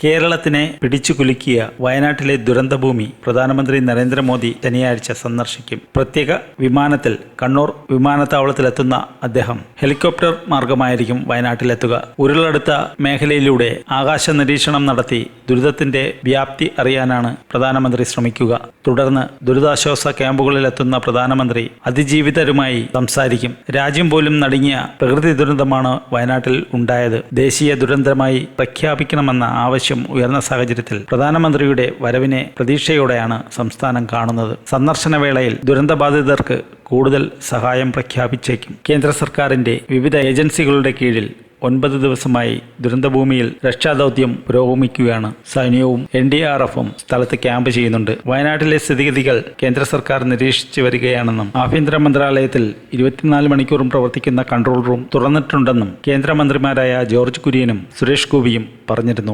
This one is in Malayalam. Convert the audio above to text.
കേരളത്തിനെ പിടിച്ചുകുലുക്കിയ വയനാട്ടിലെ ദുരന്തഭൂമി പ്രധാനമന്ത്രി നരേന്ദ്രമോദി ശനിയാഴ്ച സന്ദർശിക്കും. പ്രത്യേക വിമാനത്തിൽ കണ്ണൂർ വിമാനത്താവളത്തിലെത്തുന്ന അദ്ദേഹം ഹെലികോപ്റ്റർ മാർഗമായിരിക്കും വയനാട്ടിലെത്തുക. ഉരുളെടുത്ത മേഖലയിലൂടെ ആകാശ നിരീക്ഷണം നടത്തി ദുരിതത്തിന്റെ വ്യാപ്തി അറിയാനാണ് പ്രധാനമന്ത്രി ശ്രമിക്കുക. തുടർന്ന് ദുരിതാശ്വാസ ക്യാമ്പുകളിലെത്തുന്ന പ്രധാനമന്ത്രി അതിജീവിതരുമായി സംസാരിക്കും. രാജ്യം പോലും നടുങ്ങിയ പ്രകൃതി ദുരന്തമാണ് വയനാട്ടിൽ ഉണ്ടായത്. ദേശീയ ദുരന്തമായി പ്രഖ്യാപിക്കണമെന്ന ആവശ്യം ഉയർന്ന സാഹചര്യത്തിൽ പ്രധാനമന്ത്രിയുടെ വരവിനെ പ്രതീക്ഷയോടെയാണ് സംസ്ഥാനം കാണുന്നത്. സന്ദർശന വേളയിൽ ദുരന്തബാധിതർക്ക് കൂടുതൽ സഹായം പ്രഖ്യാപിച്ചേക്കും. കേന്ദ്ര സർക്കാരിന്റെ വിവിധ ഏജൻസികളുടെ കീഴിൽ 9 ദിവസമായി ദുരന്തഭൂമിയിൽ രക്ഷാദൗത്യം പുരോഗമിക്കുകയാണ്. സൈന്യവും NDRFും സ്ഥലത്ത് ക്യാമ്പ് ചെയ്യുന്നുണ്ട്. വയനാട്ടിലെ സ്ഥിതിഗതികൾ കേന്ദ്ര സർക്കാർ നിരീക്ഷിച്ചു വരികയാണെന്നും ആഭ്യന്തര മന്ത്രാലയത്തിൽ 24 മണിക്കൂറും പ്രവർത്തിക്കുന്ന കൺട്രോൾ റൂം തുറന്നിട്ടുണ്ടെന്നും കേന്ദ്രമന്ത്രിമാരായ ജോർജ് കുര്യനും സുരേഷ് ഗോപിയും പറഞ്ഞിരുന്നു.